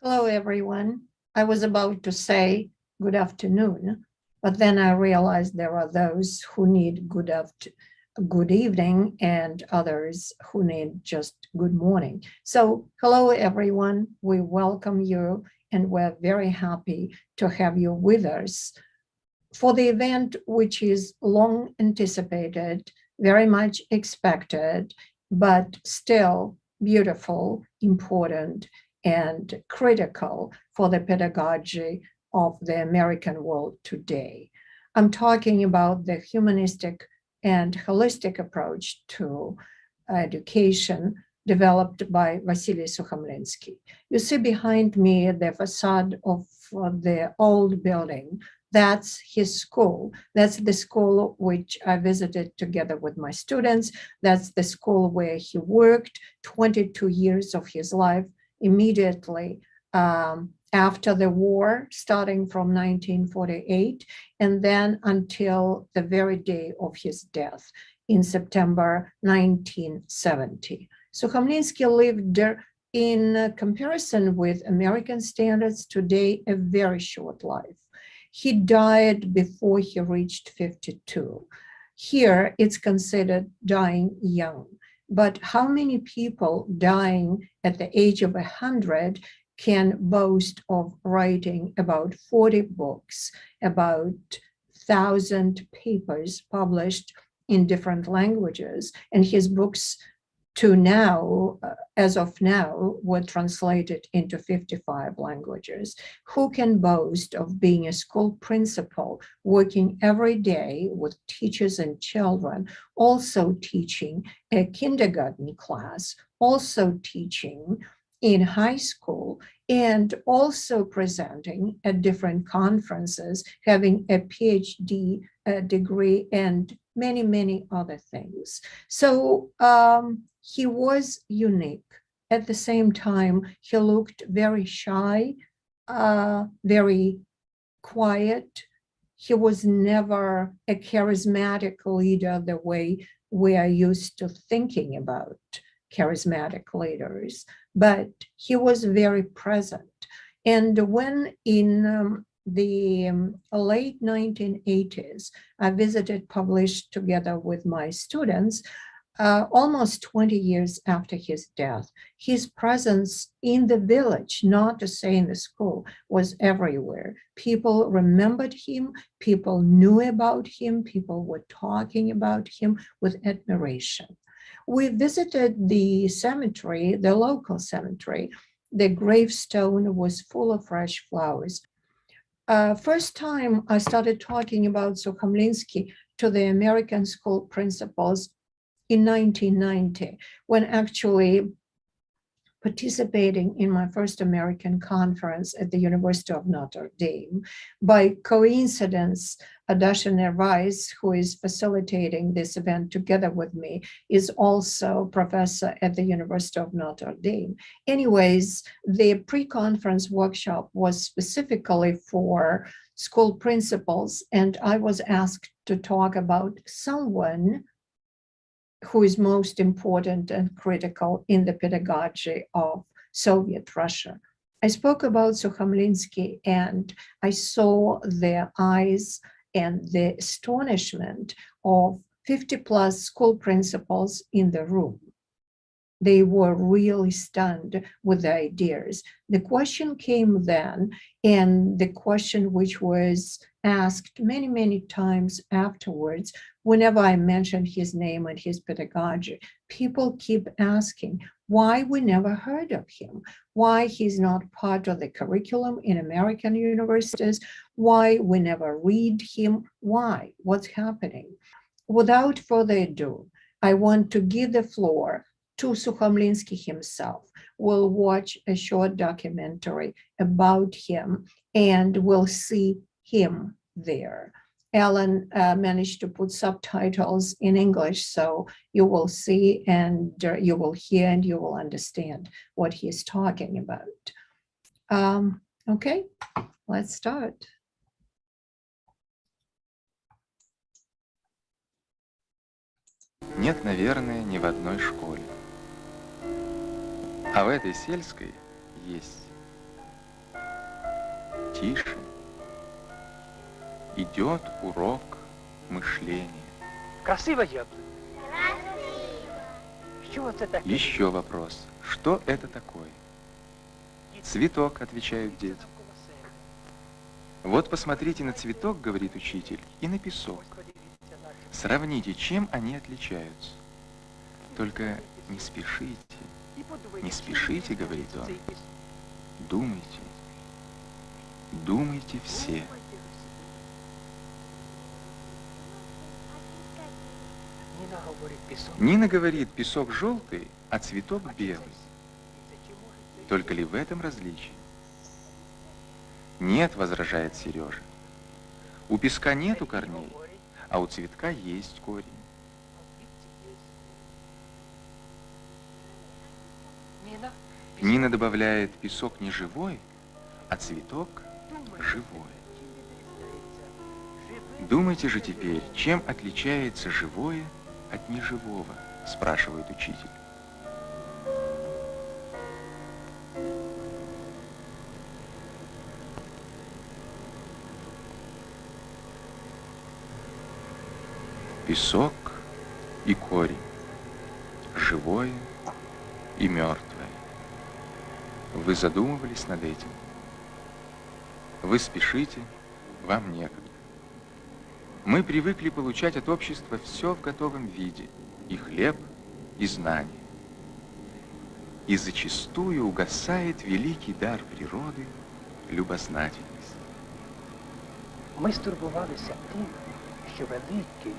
Hello, everyone. I was about to say good afternoon, but then I realized there are those who need good evening and others who need just good morning. So hello, everyone. We welcome you and we're very happy to have you with us for the event, which is long anticipated, very much expected, but still beautiful, important, and critical for the pedagogy of the American world today. I'm talking about the humanistic and holistic approach to education developed by Vasily Sukhomlinski. You see behind me the facade of the old building. That's his school. That's the school which I visited together with my students. That's the school where he worked 22 years of his life immediately after the war, starting from 1948, and then until the very day of his death in September 1970. Sukhomlinski lived in comparison with American standards today a very short life. He died before he reached 52. Here, it's considered dying young. But how many people dying at the age of 100 can boast of writing about 40 books, about 1,000 papers published in different languages, and his books to now, as of now, were translated into 55 languages. Who can boast of being a school principal, working every day with teachers and children, also teaching a kindergarten class, also teaching in high school, and also presenting at different conferences, having a PhD degree, and many, many other things. So he was unique. At the same time, he looked very shy, very quiet. He was never a charismatic leader the way we are used to thinking about charismatic leaders, but he was very present. And when in the late 1980s, I visited, published together with my students, almost 20 years after his death, his presence in the village, not to say in the school, was everywhere. People remembered him, people knew about him, people were talking about him with admiration. We visited the cemetery, the local cemetery. The gravestone was full of fresh flowers. First time I started talking about Sukhomlinski to the American school principals in 1990, when actually participating in my first American conference at the University of Notre Dame. By coincidence, Adasha Nervais, who is facilitating this event together with me, is also professor at the University of Notre Dame. Anyways, the pre-conference workshop was specifically for school principals, and I was asked to talk about someone who is most important and critical in the pedagogy of Soviet Russia. I spoke about Sukhomlinski, and I saw their eyes and the astonishment of 50 plus school principals in the room. They were really stunned with the ideas. The question came then, and the question which was asked many, many times afterwards, whenever I mentioned his name and his pedagogy, people keep asking why we never heard of him, why he's not part of the curriculum in American universities, why we never read him, why, what's happening. Without further ado, I want to give the floor to Sukhomlinski himself. We'll watch a short documentary about him, and we'll see him there. Ellen managed to put subtitles in English, so you will see and you will hear and you will understand what he's talking about. Okay, let's start. Нет, наверное, ни в одной школе. А в этой сельской есть. тише. Идет урок мышления. Красиво яблоко. Що це таке? Еще вопрос. Что это такое? Цветок, отвечают дети. Вот посмотрите на цветок, говорит учитель, и на песок. Сравните, чем они отличаются. Только не спешите, говорит он. Думайте, думайте все. Нина говорит, песок желтый, а цветок белый. Только ли в этом различие? Нет, возражает Сережа. У песка нету корней, а у цветка есть корень. Нина добавляет, песок не живой, а цветок живой. Думайте же теперь, чем отличается живое от неживого, спрашивает учитель. Песок и корень, живое и мертвое. Вы задумывались над этим? Вы спешите, вам некогда. Мы привыкли получать от общества все в готовом виде, и хлеб, и знания. И зачастую угасает великий дар природы — любознательность. Ми стурбувалися тим, що великий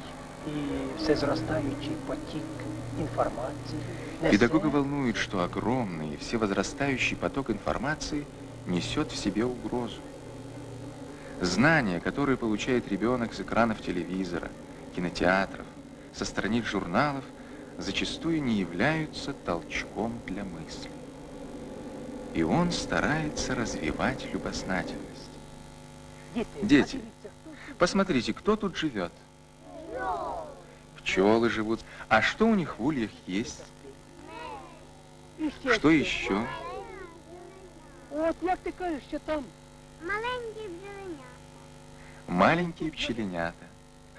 і всезростаючий потік інформації Педагога волнует, что огромный и всевозрастающий поток информации несет в себе угрозу. Знания, которые получает ребенок с экранов телевизора, кинотеатров, со страниц журналов, зачастую не являются толчком для мысли. И он старается развивать любознательность. Дети, посмотрите, кто тут живет. Пчелы живут. А что у них в ульях есть? Что еще? От як ти кажеш, що там? Маленькие бджоленята. Маленькие пчеленята.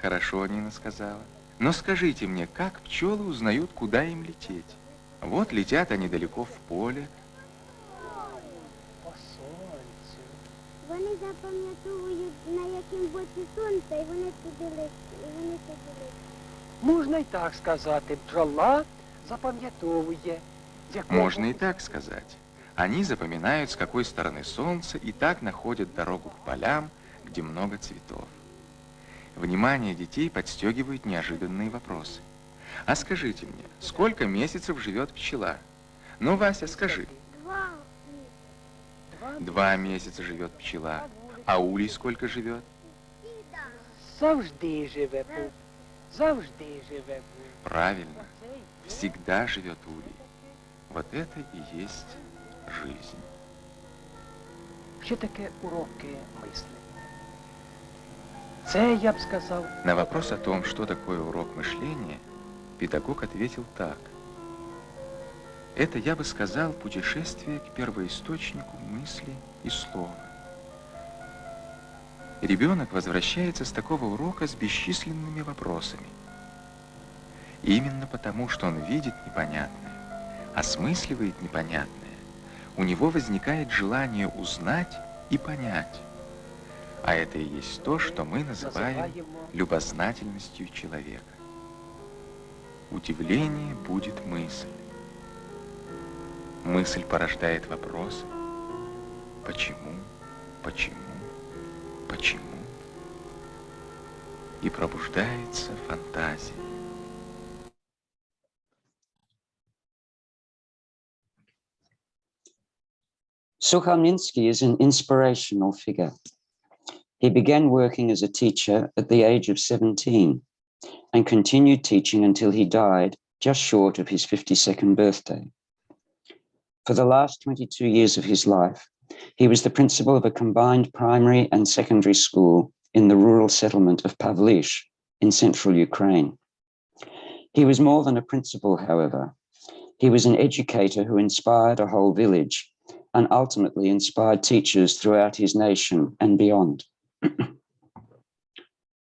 Хорошо, Нина сказала. Но скажите мне, как пчелы узнают, куда им лететь? Вот летят они далеко в поле. По сонцю. Вони запам'ятовують, на якому боці сонця, і вони туди летять. Можна і так сказати. Бджола запам'ятовує. з якого Можно и так сказать. Они запоминают, с какой стороны солнце, и так находят дорогу к полям, где много цветов. Внимание детей подстегивают неожиданные вопросы. А скажите мне, сколько месяцев живет пчела? Ну, Вася, скажи. 2 місяці. 2 месяца живет пчела. А улей сколько живет? Завжди живе був. Завжди живе був. Правильно. Всегда живет улей. Вот это и есть жизнь. Що таке уроки мислення? Це, я б сказав, На вопрос о том, что такое урок мышления, педагог ответил так. Это, я бы сказал, путешествие к первоисточнику мысли и слова. Ребенок возвращается с такого урока с бесчисленными вопросами. Именно потому, что он видит непонятное, осмысливает непонятное, у него возникает желание узнать и понять. А это и есть то, что мы называем любознательностью человека. Удивление будет мысль. Мысль порождает вопросы. Почему? Почему? Почему? И пробуждается фантазия. Sukhomlinski is an inspirational figure. He began working as a teacher at the age of 17 and continued teaching until he died just short of his 52nd birthday. For the last 22 years of his life, he was the principal of a combined primary and secondary school in the rural settlement of Pavlish in central Ukraine. He was more than a principal, however. He was an educator who inspired a whole village and ultimately inspired teachers throughout his nation and beyond.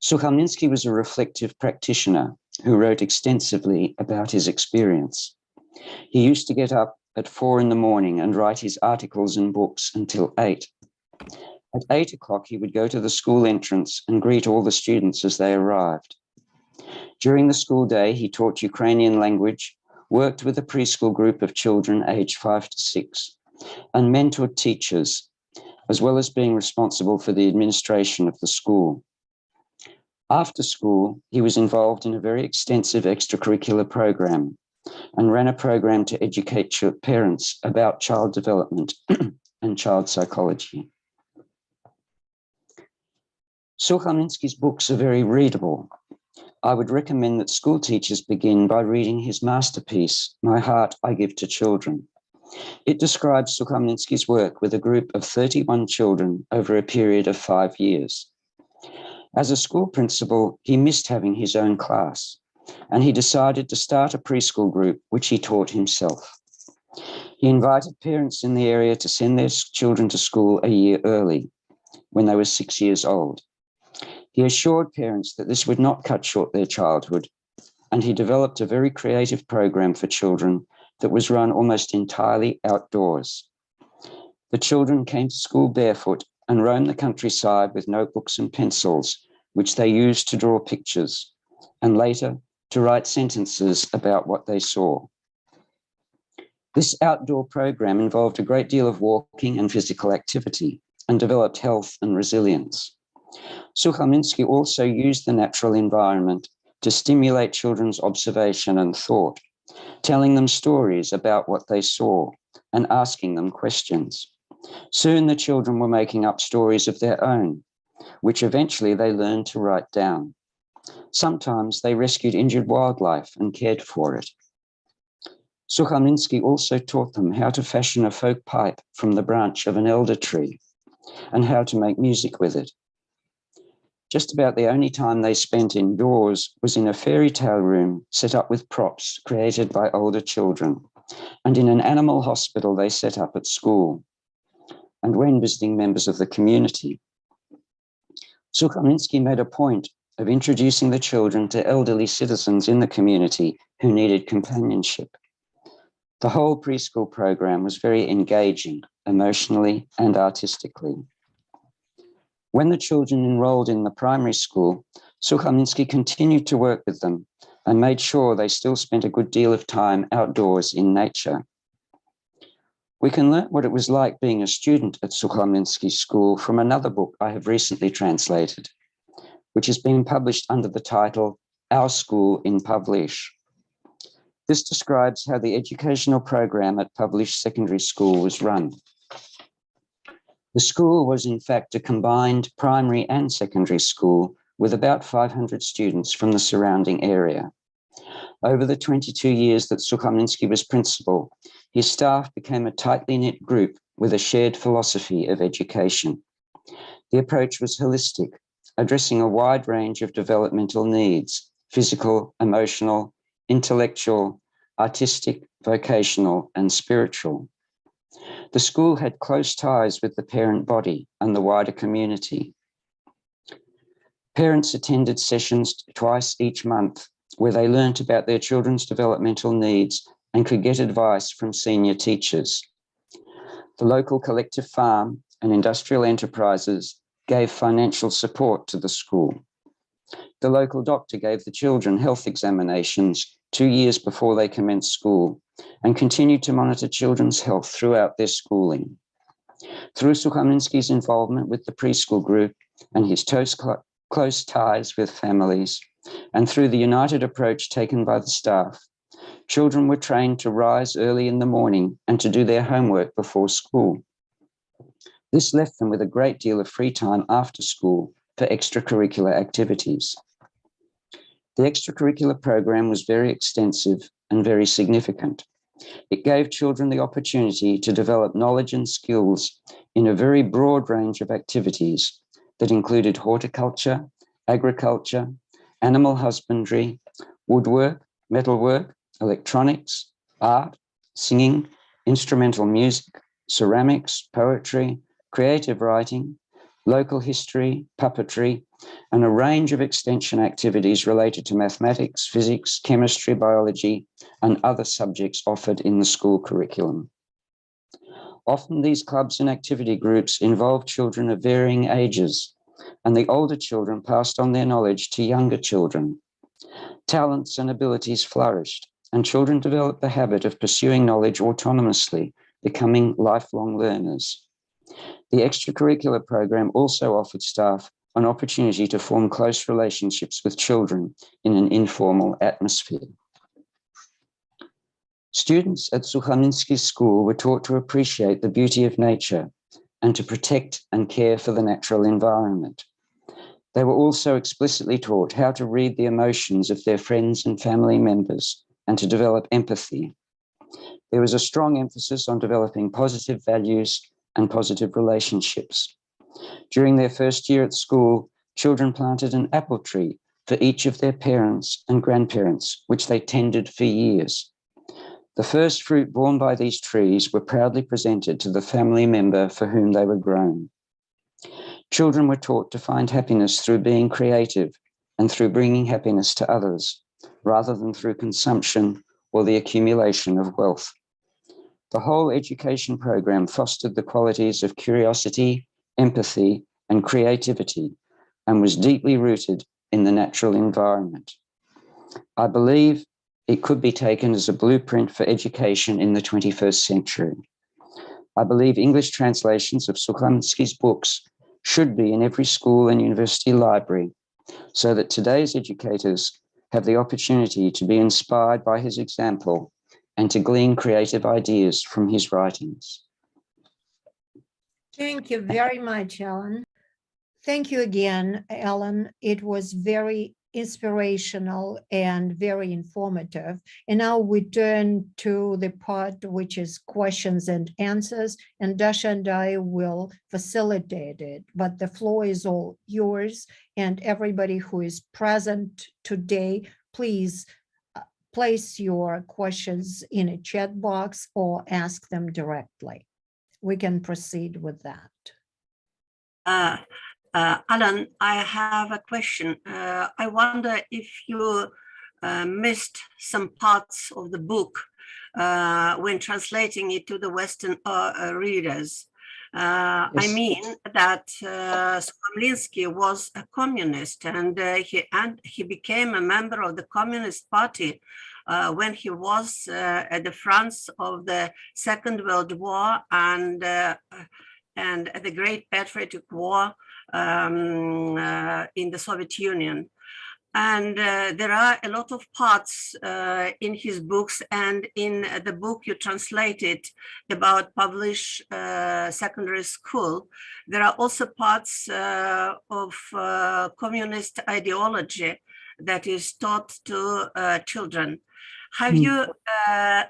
Sukhomlinski was a reflective practitioner who wrote extensively about his experience. He used to get up at 4 in the morning and write his articles and books until 8. At 8 o'clock, he would go to the school entrance and greet all the students as they arrived. During the school day, he taught Ukrainian language, worked with a preschool group of children aged 5 to 6, and mentored teachers, as well as being responsible for the administration of the school. After school, he was involved in a very extensive extracurricular program and ran a program to educate parents about child development and child psychology. Sukhomlinski's books are very readable. I would recommend that school teachers begin by reading his masterpiece, My Heart I Give to Children. It describes Sukhomlinski's work with a group of 31 children over a period of 5 years. As a school principal, he missed having his own class, and he decided to start a preschool group, which he taught himself. He invited parents in the area to send their children to school a year early, when they were 6 years old. He assured parents that this would not cut short their childhood, and he developed a very creative program for children that was run almost entirely outdoors. The children came to school barefoot and roamed the countryside with notebooks and pencils, which they used to draw pictures, and later to write sentences about what they saw. This outdoor program involved a great deal of walking and physical activity and developed health and resilience. Sukhomlinski also used the natural environment to stimulate children's observation and thought, telling them stories about what they saw and asking them questions. Soon the children were making up stories of their own, which eventually they learned to write down. Sometimes they rescued injured wildlife and cared for it. Sukhomlinski also taught them how to fashion a folk pipe from the branch of an elder tree and how to make music with it. Just about the only time they spent indoors was in a fairy tale room set up with props created by older children, and in an animal hospital they set up at school, and when visiting members of the community. Sukhomlinski made a point of introducing the children to elderly citizens in the community who needed companionship. The whole preschool program was very engaging, emotionally and artistically. When the children enrolled in the primary school, Sukhomlinski continued to work with them and made sure they still spent a good deal of time outdoors in nature. We can learn what it was like being a student at Sukhomlinski's school from another book I have recently translated, which has been published under the title Our School in Pavlish. This describes how the educational program at Pavlish Secondary School was run. The school was in fact a combined primary and secondary school with about 500 students from the surrounding area. Over the 22 years that Sukhomlinski was principal, his staff became a tightly knit group with a shared philosophy of education. The approach was holistic, addressing a wide range of developmental needs: physical, emotional, intellectual, artistic, vocational, and spiritual. The school had close ties with the parent body and the wider community. Parents attended sessions twice each month where they learnt about their children's developmental needs and could get advice from senior teachers. The local collective farm and industrial enterprises gave financial support to the school. The local doctor gave the children health examinations 2 years before they commenced school and continued to monitor children's health throughout their schooling. Through Sukhomlinski's involvement with the preschool group and his close ties with families, and through the united approach taken by the staff, children were trained to rise early in the morning and to do their homework before school. This left them with a great deal of free time after school for extracurricular activities. The extracurricular program was very extensive and very significant. It gave children the opportunity to develop knowledge and skills in a very broad range of activities that included horticulture, agriculture, animal husbandry, woodwork, metalwork, electronics, art, singing, instrumental music, ceramics, poetry, creative writing, local history, puppetry, and a range of extension activities related to mathematics, physics, chemistry, biology, and other subjects offered in the school curriculum. Often these clubs and activity groups involve children of varying ages, and the older children passed on their knowledge to younger children. Talents and abilities flourished, and children developed the habit of pursuing knowledge autonomously, becoming lifelong learners. The extracurricular program also offered staff an opportunity to form close relationships with children in an informal atmosphere. Students at Sukhomlinski school were taught to appreciate the beauty of nature and to protect and care for the natural environment. They were also explicitly taught how to read the emotions of their friends and family members and to develop empathy. There was a strong emphasis on developing positive values and positive relationships. During their first year at school, children planted an apple tree for each of their parents and grandparents, which they tended for years. The first fruit borne by these trees were proudly presented to the family member for whom they were grown. Children were taught to find happiness through being creative and through bringing happiness to others, rather than through consumption or the accumulation of wealth. The whole education program fostered the qualities of curiosity, empathy, and creativity, and was deeply rooted in the natural environment. I believe it could be taken as a blueprint for education in the 21st century. I believe English translations of Sukhomlinski's books should be in every school and university library, so that today's educators have the opportunity to be inspired by his example and to glean creative ideas from his writings. Thank you very much, Alan. Thank you again, Alan. It was very inspirational and very informative. And now we turn to the part which is questions and answers, and Dasha and I will facilitate it, but the floor is all yours, and everybody who is present today, please place your questions in a chat box or ask them directly. We can proceed with that. Alan, I have a question. I wonder if you missed some parts of the book when translating it to the Western readers. Yes. I mean that Sukhomlinski was a communist, and he became a member of the Communist Party when he was at the front of the Second World War and the Great Patriotic War in the Soviet Union. And there are a lot of parts in his books and in the book you translated about Polish secondary school. There are also parts of communist ideology that is taught to children. Have you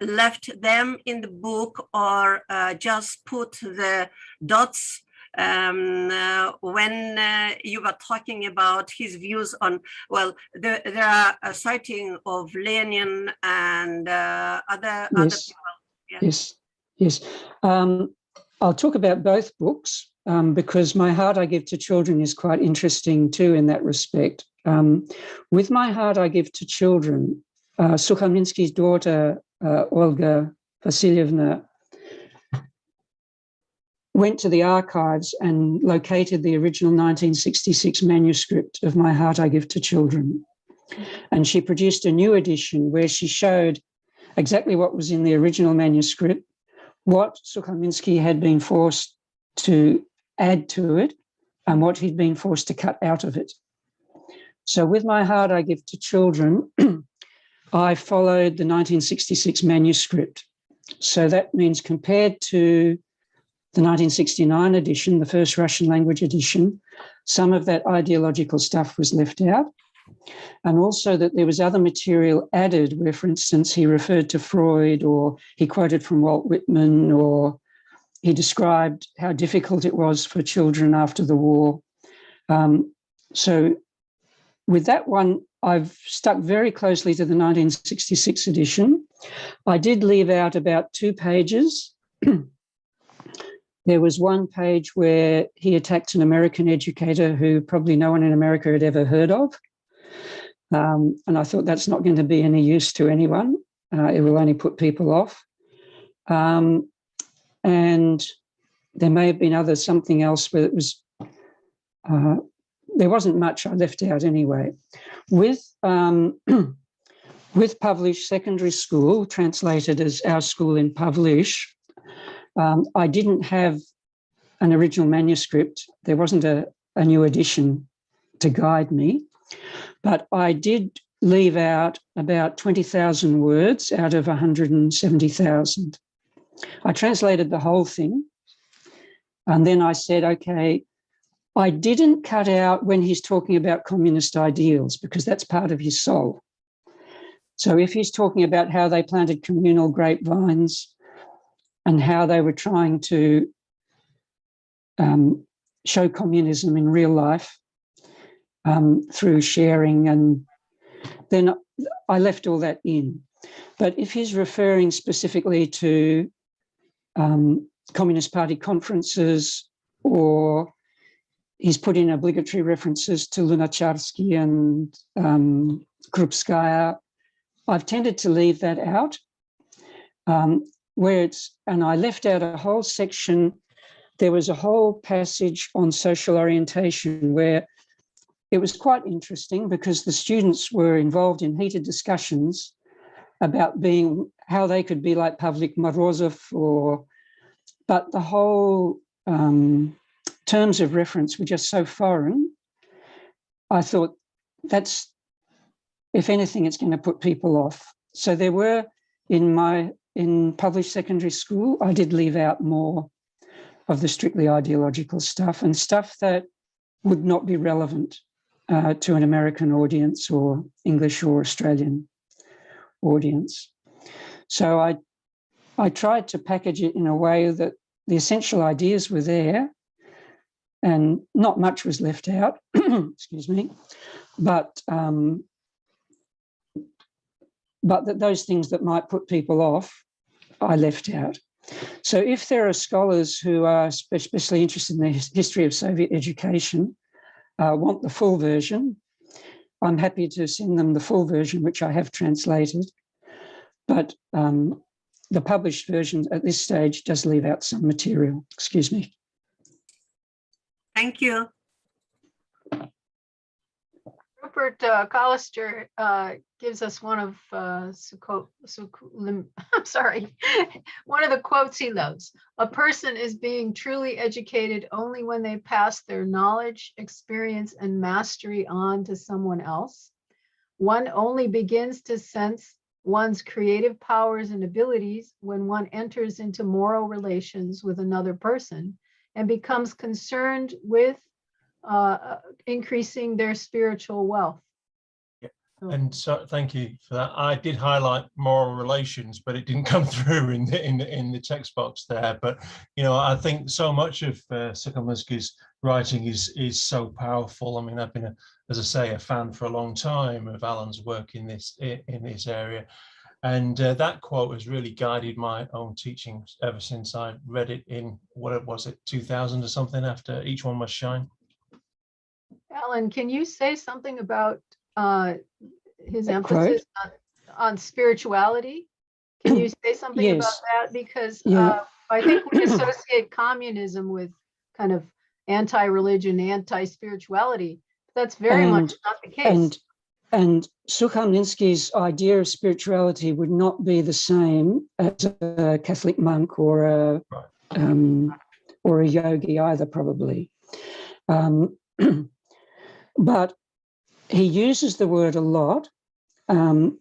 left them in the book or just put the dots when you were talking about his views on, well, there are a citing of Lenin and other people. Yeah. Yes. I'll talk about both books because My Heart I Give to Children is quite interesting too in that respect. With My Heart I Give to Children, Sukhomlinski's daughter, Olga Vasilyevna, went to the archives and located the original 1966 manuscript of My Heart I Give to Children. And she produced a new edition where she showed exactly what was in the original manuscript, what Sukhomlinski had been forced to add to it, and what he'd been forced to cut out of it. So with My Heart I Give to Children, I followed the 1966 manuscript. So that means compared to the 1969 edition, the first Russian language edition, some of that ideological stuff was left out. And also that there was other material added where, for instance, he referred to Freud, or he quoted from Walt Whitman, or he described how difficult it was for children after the war. So with that one, I've stuck very closely to the 1966 edition. I did leave out about 2 pages There was one page where he attacked an American educator who probably no one in America had ever heard of. And I thought that's not going to be any use to anyone. It will only put people off. And there may have been something else where it was, there wasn't much I left out anyway. With Pavlish Secondary School, translated as Our School in Pavlish, I didn't have an original manuscript. There wasn't a new edition to guide me, but I did leave out about 20,000 words out of 170,000. I translated the whole thing, and then I said, okay, I didn't cut out when he's talking about communist ideals, because that's part of his soul. So if he's talking about how they planted communal grapevines and how they were trying to show communism in real life through sharing, and then I left all that in. But if he's referring specifically to Communist Party conferences, or he's put in obligatory references to Lunacharsky and Krupskaya, I've tended to leave that out. And I left out a whole section. There was a whole passage on social orientation where it was quite interesting, because the students were involved in heated discussions about how they could be like Pavlik Morozov, but the whole terms of reference were just so foreign. I thought that's, if anything, it's going to put people off. So there were, in published secondary school, I did leave out more of the strictly ideological stuff, and stuff that would not be relevant to an American audience or English or Australian audience. So I tried to package it in a way that the essential ideas were there and not much was left out, excuse me, but that those things that might put people off, I left out. So if there are scholars who are especially interested in the history of Soviet education, want the full version, I'm happy to send them the full version, which I have translated. But the published version at this stage does leave out some material. Excuse me. Thank you. Rupert Collister gives us one of I'm sorry, one of the quotes he loves. A person is being truly educated only when they pass their knowledge, experience, and mastery on to someone else. One only begins to sense one's creative powers and abilities when one enters into moral relations with another person and becomes concerned with increasing their spiritual wealth. Yeah. And so thank you for that. I did highlight moral relations, but it didn't come through in the text box there. But you know, I think so much of Sukhomlinski's writing is so powerful. I mean, I've been, as I say, a fan for a long time of Alan's work in this area. And that quote has really guided my own teaching ever since I read it in, what was it, 2000 or something, after Each One Must Shine. Alan, can you say something about his emphasis on spirituality? Can you say something Yes. about that? Because Yeah. I think we associate communism with kind of anti-religion, anti-spirituality. That's very much not the case. And Sukhomlinski's idea of spirituality would not be the same as a Catholic monk or a yogi either, probably. But he uses the word a lot, and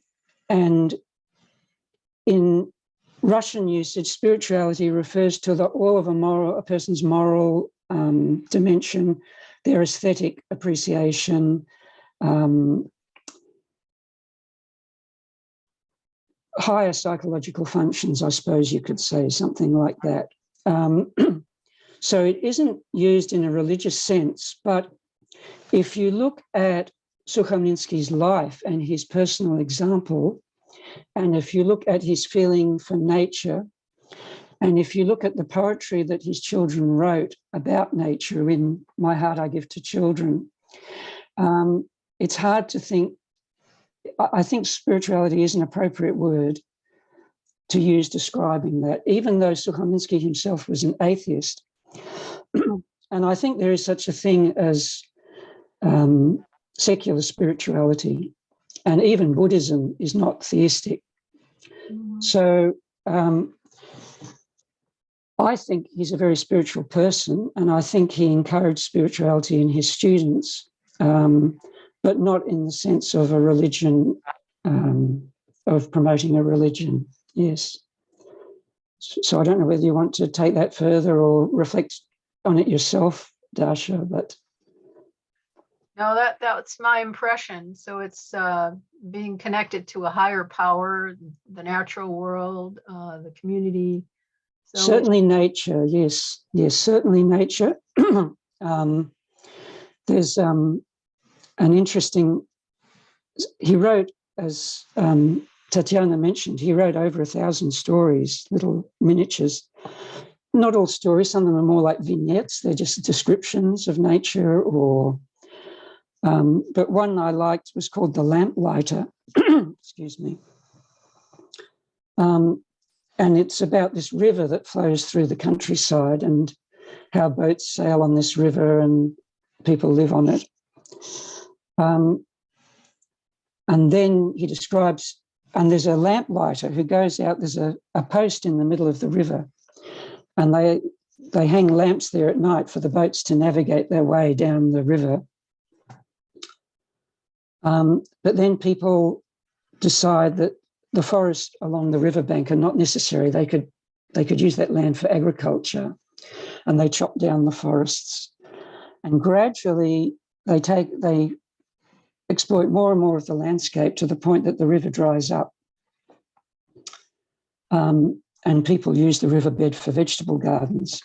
in Russian usage, spirituality refers to all of a person's moral dimension, their aesthetic appreciation, higher psychological functions, I suppose you could say, something like that. So it isn't used in a religious sense, but if you look at Sukhomlinski's life and his personal example, and if you look at his feeling for nature, And if you look at the poetry that his children wrote about nature in My Heart I Give to Children, it's hard to think, I think spirituality is an appropriate word to use describing that, even though Sukhomlinski himself was an atheist. And I think there is such a thing as secular spirituality, and even Buddhism is not theistic. So I think he's a very spiritual person, and I think he encouraged spirituality in his students, but not in the sense of a religion, of promoting a religion. Yes. So I don't know whether you want to take that further or reflect on it yourself, Dasha, but. No, that's my impression. So it's being connected to a higher power, the natural world, the community. So certainly nature, yes. Yes, certainly nature. There's an interesting, he wrote, as Tatiana mentioned, he wrote over 1,000 stories, little miniatures. Not all stories, some of them are more like vignettes. They're just descriptions of nature or, but one I liked was called The Lamplighter, excuse me. And it's about this river that flows through the countryside and how boats sail on this river and people live on it. And then he describes, and there's a lamplighter who goes out, there's a post in the middle of the river, and they hang lamps there at night for the boats to navigate their way down the river. But then people decide that the forest along the riverbank are not necessary. They could use that land for agriculture, and they chop down the forests. And gradually they exploit more and more of the landscape to the point that the river dries up. And people use the riverbed for vegetable gardens.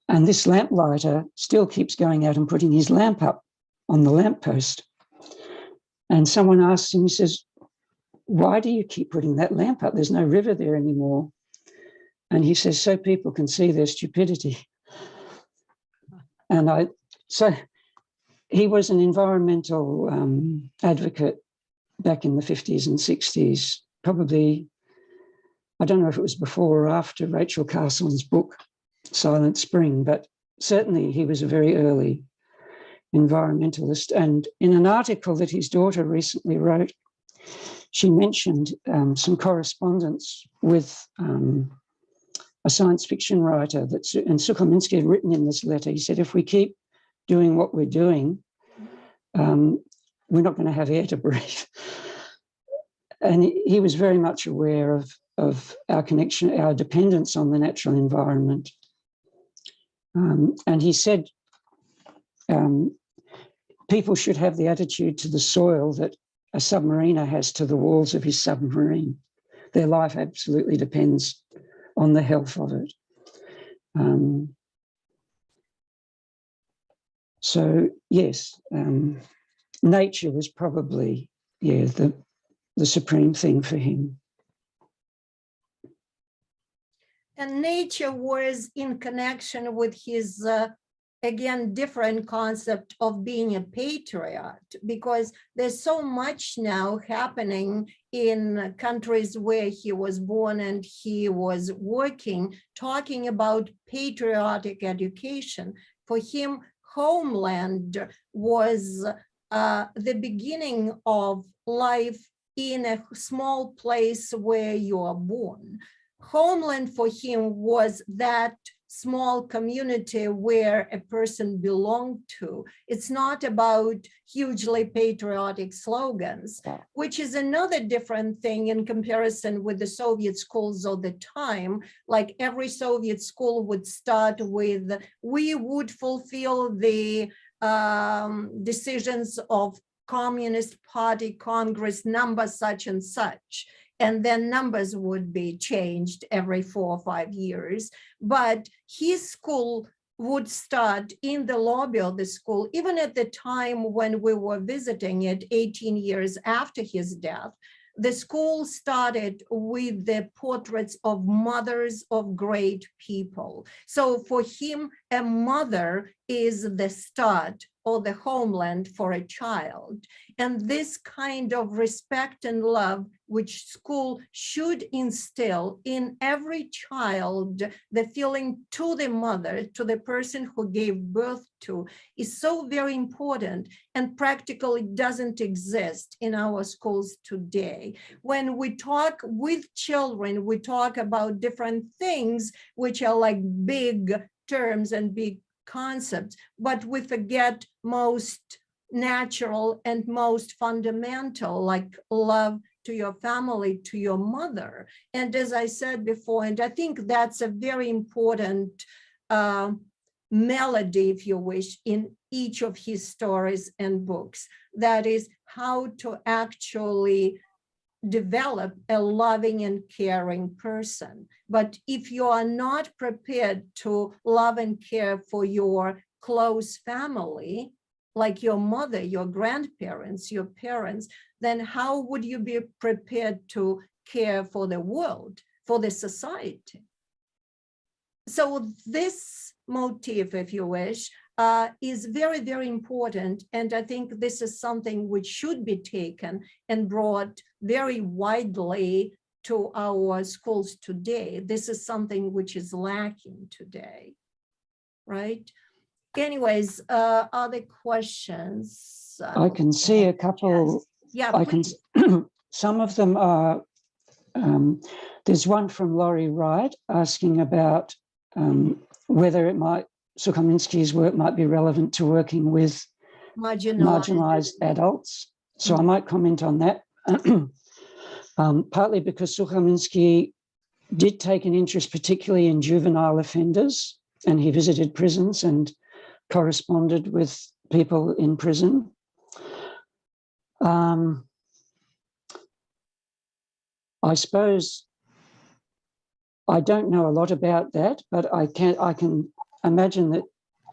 And this lamplighter still keeps going out and putting his lamp up on the lamppost. And someone asks him, he says, "Why do you keep putting that lamp up? There's no river there anymore." And he says, "So people can see their stupidity." And so he was an environmental advocate back in the 50s and 60s, probably, I don't know if it was before or after Rachel Carson's book, Silent Spring, but certainly he was a very early environmentalist. And in an article that his daughter recently wrote, she mentioned some correspondence with a science fiction writer, and Sukhomlinski had written in this letter, he said, if we keep doing what we're doing, we're not going to have air to breathe. And he was very much aware of our connection, our dependence on the natural environment. And he said people should have the attitude to the soil that a submariner has to the walls of his submarine. Their life absolutely depends on the health of it. So yes, nature was probably, the supreme thing for him. And nature was in connection with his, again, different concept of being a patriot, because there's so much now happening in countries where he was born and he was working, talking about patriotic education. For him, homeland was the beginning of life in a small place where you are born. Homeland for him was that small community where a person belonged to. It's not about hugely patriotic slogans, which is another different thing in comparison with the Soviet schools of the time. Like every Soviet school would start with, we would fulfill the decisions of Communist Party Congress number such and such. And then numbers would be changed every 4 or 5 years. But his school would start in the lobby of the school, even at the time when we were visiting it 18 years after his death. the school started with the portraits of mothers of great people. So for him, a mother is the start or the homeland for a child. And this kind of respect and love, which school should instill in every child, the feeling to the mother, to the person who gave birth to, is so very important, and practically doesn't exist in our schools today. When we talk with children, we talk about different things, which are like big terms and big concepts, but we forget most natural and most fundamental, like love to your family, to your mother. And as I said before, and I think that's a very important melody, if you wish, in each of his stories and books, that is how to actually develop a loving and caring person. But if you are not prepared to love and care for your close family, like your mother, your grandparents, your parents, then how would you be prepared to care for the world, for the society? So this motif, if you wish, is very, very important. And I think this is something which should be taken and brought very widely to our schools today. This is something which is lacking today, right? Anyways, other questions? I can see a couple. Yeah, I can. Some of them are. There's one from Laurie Wright asking about whether it might, Sukhomlinski's work might be relevant to working with marginalized adults. So I might comment on that. Partly because Sukhomlinski did take an interest particularly in juvenile offenders, and he visited prisons and corresponded with people in prison. I suppose I don't know a lot about that, but I can imagine that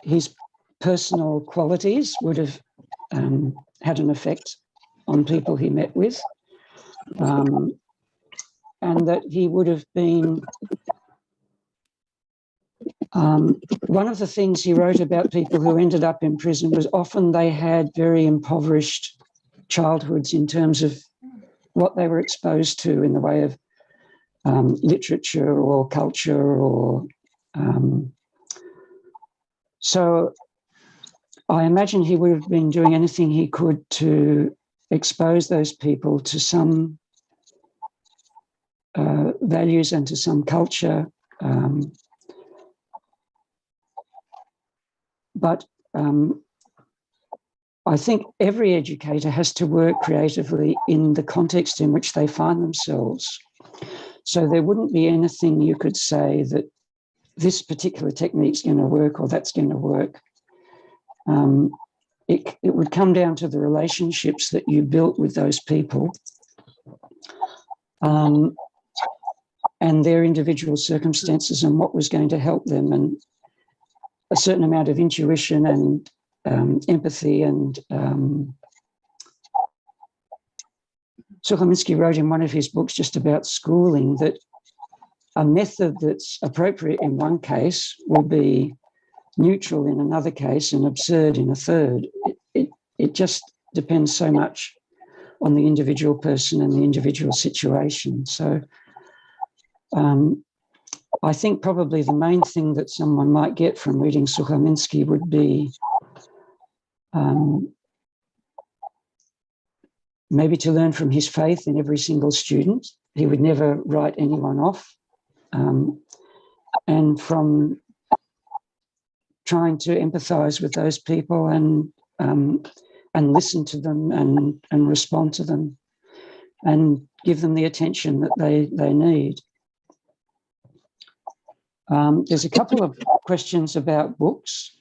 his personal qualities would have had an effect on people he met with, and that he would have been. One of the things he wrote about people who ended up in prison was often they had very impoverished childhoods in terms of what they were exposed to in the way of literature or culture or so I imagine he would have been doing anything he could to expose those people to some values and to some culture. But I think every educator has to work creatively in the context in which they find themselves. So there wouldn't be anything you could say that this particular technique's going to work or that's going to work. It would come down to the relationships that you built with those people and their individual circumstances and what was going to help them, and a certain amount of intuition and empathy. And Sukhomlinski wrote in one of his books just about schooling that a method that's appropriate in one case will be neutral in another case and absurd in a third. It just depends so much on the individual person and the individual situation. So I think probably the main thing that someone might get from reading Sukhomlinski would be maybe to learn from his faith in every single student. He would never write anyone off. And from trying to empathize with those people and listen to them and respond to them and give them the attention that they need. There's a couple of questions about books.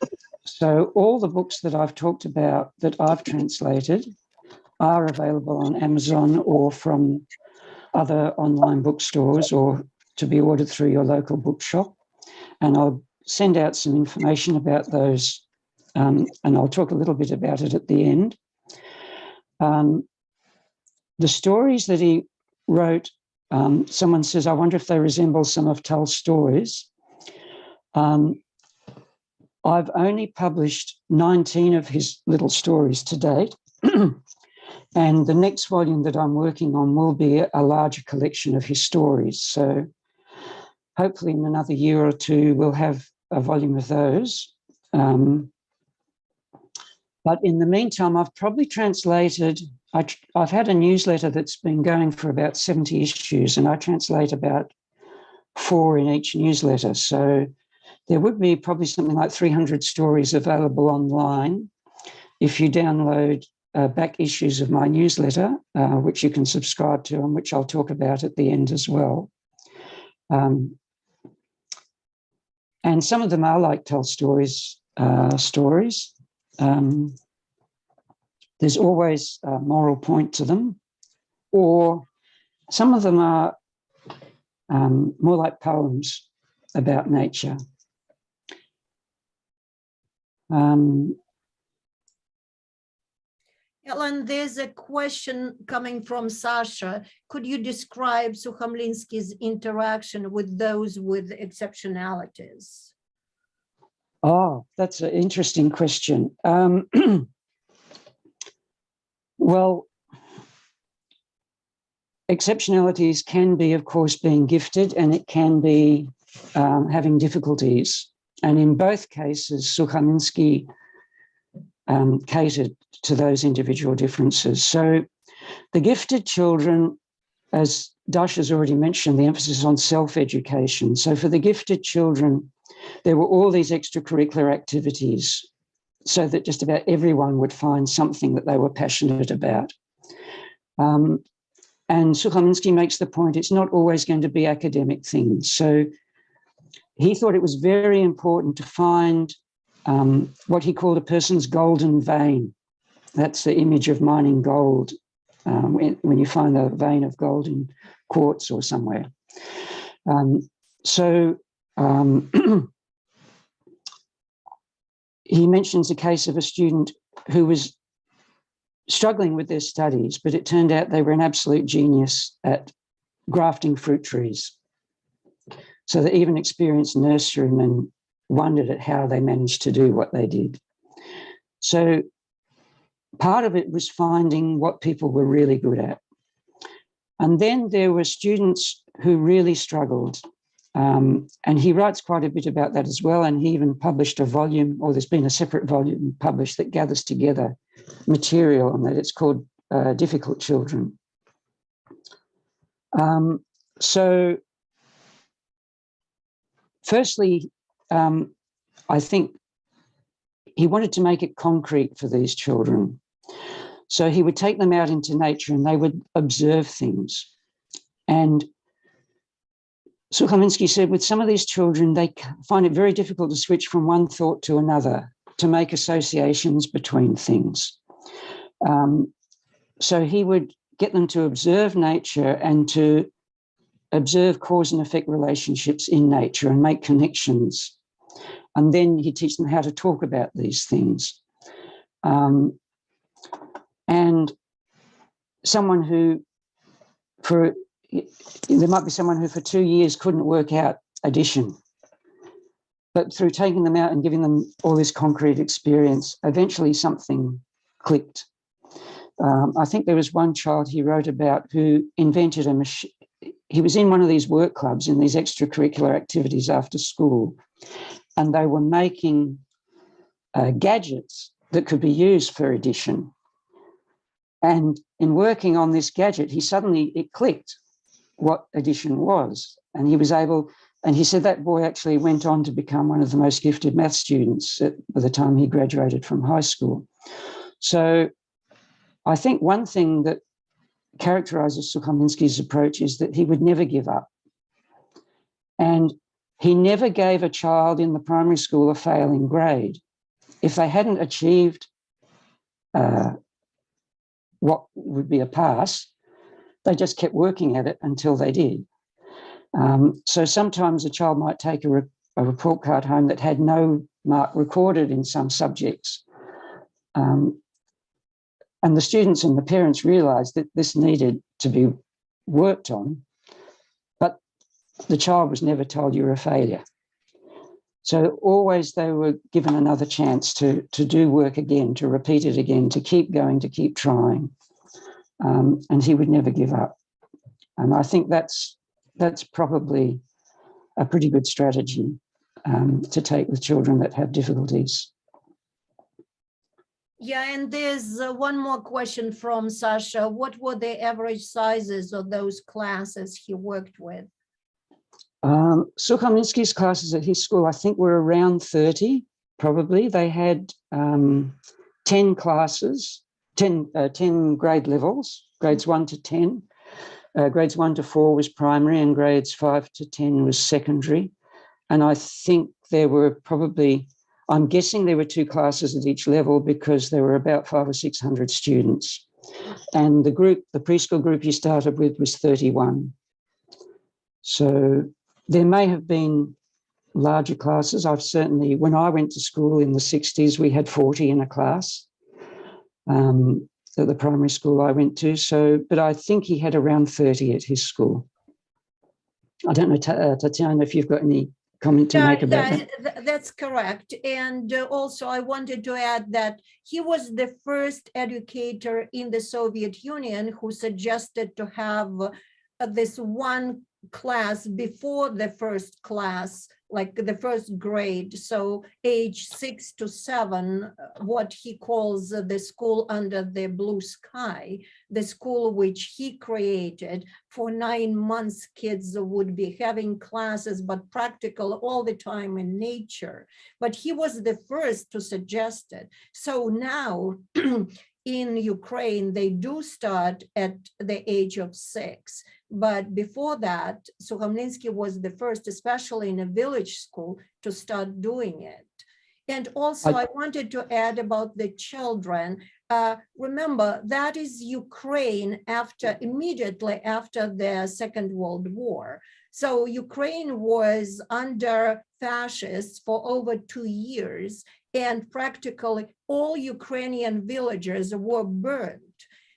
So all the books that I've talked about that I've translated are available on Amazon or from other online bookstores or to be ordered through your local bookshop. And I'll send out some information about those, and I'll talk a little bit about it at the end. The stories that he wrote, someone says, I wonder if they resemble some of Tull's stories. I've only published 19 of his little stories to date. And the next volume that I'm working on will be a larger collection of his stories. So hopefully in another year or two, we'll have a volume of those. But in the meantime, I've probably translated, I've had a newsletter that's been going for about 70 issues, and I translate about 4 in each newsletter. So there would be probably something like 300 stories available online if you download back issues of my newsletter, which you can subscribe to and which I'll talk about at the end as well. And some of them are like Tolstoy's stories. There's always a moral point to them, or some of them are more like poems about nature. Ellen, there's a question coming from Sasha. Could you describe Sukhomlinski's interaction with those with exceptionalities? Oh, that's an interesting question. Well, exceptionalities can be, of course, being gifted, and it can be having difficulties. And in both cases, Sukhomlinski catered to those individual differences. So the gifted children, as Dash has already mentioned, the emphasis on self-education. So for the gifted children, there were all these extracurricular activities so that just about everyone would find something that they were passionate about. And Sukhomlinski makes the point it's not always going to be academic things. So he thought it was very important to find what he called a person's golden vein. That's the image of mining gold, when you find a vein of gold in quartz or somewhere. He mentions a case of a student who was struggling with their studies, but it turned out they were an absolute genius at grafting fruit trees. So that even experienced nurserymen wondered at how they managed to do what they did. So part of it was finding what people were really good at. And then there were students who really struggled. And he writes quite a bit about that as well. And he even published a volume, or there's been a separate volume published that gathers together material on that. It's called Difficult Children. So firstly, I think he wanted to make it concrete for these children. So he would take them out into nature and they would observe things. And Sukhomlinski said with some of these children, they find it very difficult to switch from one thought to another, to make associations between things. So he would get them to observe nature and to observe cause and effect relationships in nature and make connections. And then he'd teach them how to talk about these things. And someone who, there might be someone who for 2 years couldn't work out addition, but through taking them out and giving them all this concrete experience, eventually something clicked. I think there was one child he wrote about who invented a machine. He was in one of these work clubs, in these extracurricular activities after school, and they were making gadgets that could be used for addition. And in working on this gadget, it clicked what addition was. And he was able, and he said that boy actually went on to become one of the most gifted math students by the time he graduated from high school. So I think one thing that characterizes Sukhomlinski's approach is that he would never give up. And he never gave a child in the primary school a failing grade. If they hadn't achieved what would be a pass, they just kept working at it until they did. So sometimes a child might take a report card home that had no mark recorded in some subjects. And the students and the parents realised that this needed to be worked on, but the child was never told you're a failure. So always they were given another chance to do work again, to repeat it again, to keep going, to keep trying. And he would never give up. And I think that's probably a pretty good strategy to take with children that have difficulties. Yeah, and there's one more question from Sasha. What were the average sizes of those classes he worked with? Sukhomlinski's classes at his school, I think, were around 30, probably. They had 10 classes, 10 grade levels, grades 1 to 10. Grades 1 to 4 was primary and grades 5 to 10 was secondary. And I think there were probably, I'm guessing there were 2 classes at each level because there were about 500 or 600 students. And the preschool group he started with was 31. So there may have been larger classes. I've certainly, when I went to school in the 60s, we had 40 in a class at the primary school I went to. So, but I think he had around 30 at his school. I don't know, Tatiana, if you've got any comment to make about that. That's correct. And also I wanted to add that he was the first educator in the Soviet Union who suggested to have this one class before the first class, like the first grade, so age 6 to 7, what he calls the school under the blue sky, the school which he created. For 9 months, kids would be having classes, but practical all the time in nature. But he was the first to suggest it. So now in Ukraine, they do start at the age of 6. But before that, Sukhomlinski was the first, especially in a village school, to start doing it. And also I wanted to add about the children. Remember, that is Ukraine immediately after the Second World War. So Ukraine was under fascists for over 2 years, and practically all Ukrainian villages were burned.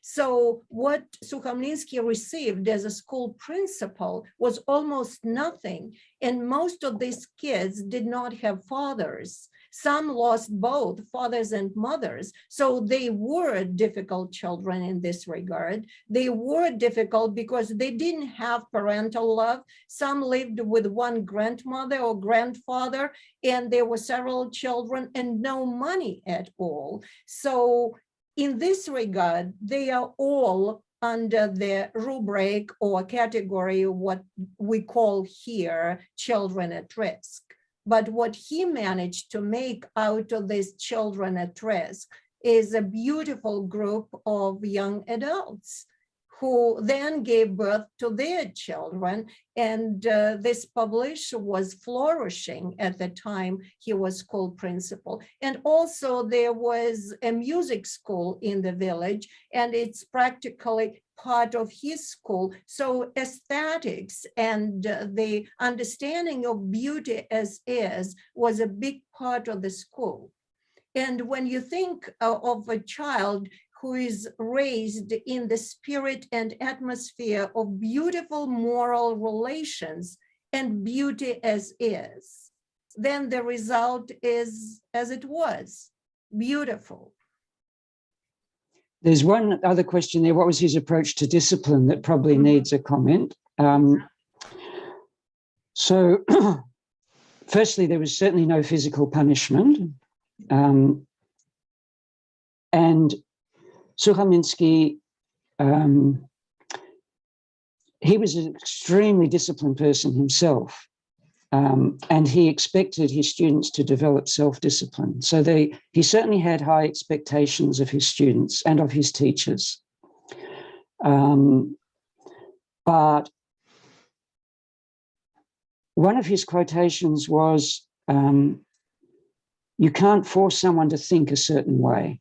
So what Sukhomlinski received as a school principal was almost nothing. And most of these kids did not have fathers. Some lost both fathers and mothers. So they were difficult children in this regard. They were difficult because they didn't have parental love. Some lived with one grandmother or grandfather, and there were several children and no money at all. So in this regard, they are all under the rubric or category of what we call here children at risk. But what he managed to make out of these children at risk is a beautiful group of young adults who then gave birth to their children. And this publisher was flourishing at the time he was school principal. And also there was a music school in the village, and it's practically part of his school. So aesthetics and the understanding of beauty as is was a big part of the school. And when you think of a child who is raised in the spirit and atmosphere of beautiful moral relations and beauty as is, then the result is as it was, beautiful. There's one other question there. What was his approach to discipline that probably needs a comment? So firstly, there was certainly no physical punishment. And Sukhomlinski, he was an extremely disciplined person himself, and he expected his students to develop self-discipline. So he certainly had high expectations of his students and of his teachers. But one of his quotations was, you can't force someone to think a certain way.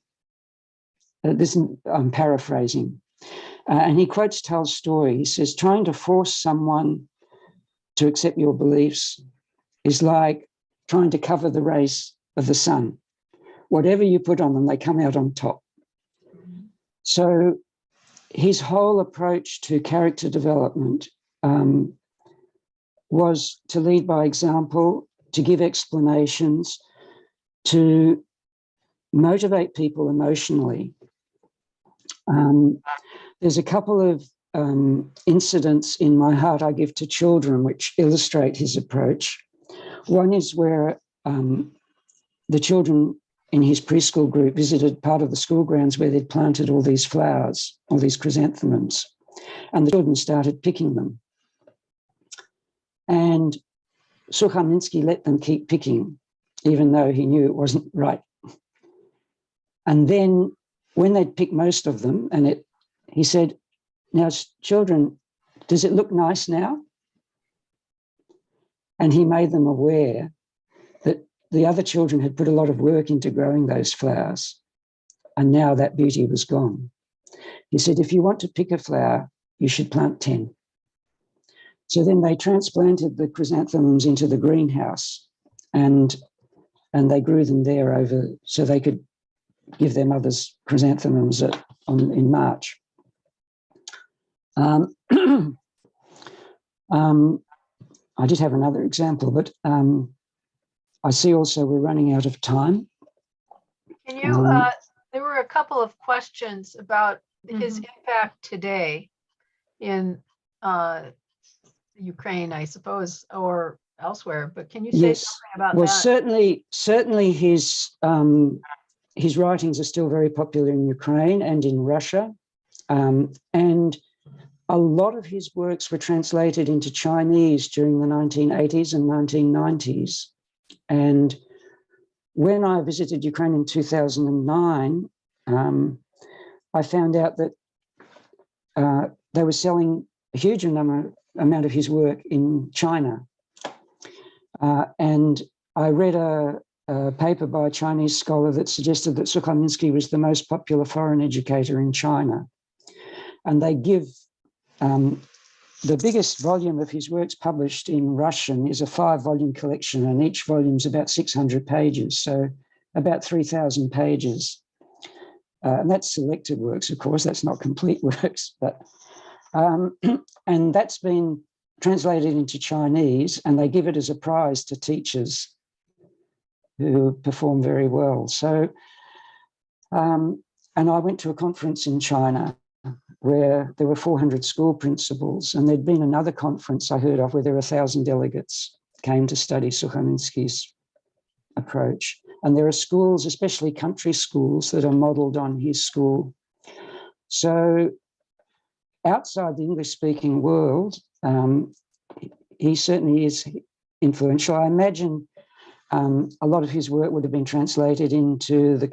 I'm paraphrasing. And he quotes Tolstoy. He says, trying to force someone to accept your beliefs is like trying to cover the rays of the sun. Whatever you put on them, they come out on top. So his whole approach to character development was to lead by example, to give explanations, to motivate people emotionally. There's a couple of incidents in My Heart I Give to Children which illustrate his approach. One is where the children in his preschool group visited part of the school grounds where they'd planted all these flowers, all these chrysanthemums, and the children started picking them. And Sukhomlinski let them keep picking, even though he knew it wasn't right. And then when they'd picked most of them, he said, "Now, children, does it look nice now?" And he made them aware that the other children had put a lot of work into growing those flowers, and now that beauty was gone. He said, "If you want to pick a flower, you should plant 10. So then they transplanted the chrysanthemums into the greenhouse, and they grew them there so they could give their mothers chrysanthemums in March. I did have another example, but I see also we're running out of time. Can you, there were a couple of questions about his impact today in Ukraine, I suppose, or elsewhere, but can you say something about well, that? certainly his writings are still very popular in Ukraine and in Russia. And a lot of his works were translated into Chinese during the 1980s and 1990s. And when I visited Ukraine in 2009, I found out that they were selling a huge amount of his work in China. And I read a paper by a Chinese scholar that suggested that Sukhomlinski was the most popular foreign educator in China. And they give the biggest volume of his works published in Russian is a 5-volume collection, and each volume is about 600 pages, so about 3,000 pages. And that's selected works, of course, that's not complete works, but and that's been translated into Chinese, and they give it as a prize to teachers who perform very well. So, and I went to a conference in China where there were 400 school principals, and there'd been another conference I heard of where there were 1,000 delegates came to study Sukhomlinski's approach. And there are schools, especially country schools, that are modelled on his school. So outside the English-speaking world, he certainly is influential. I imagine a lot of his work would have been translated into the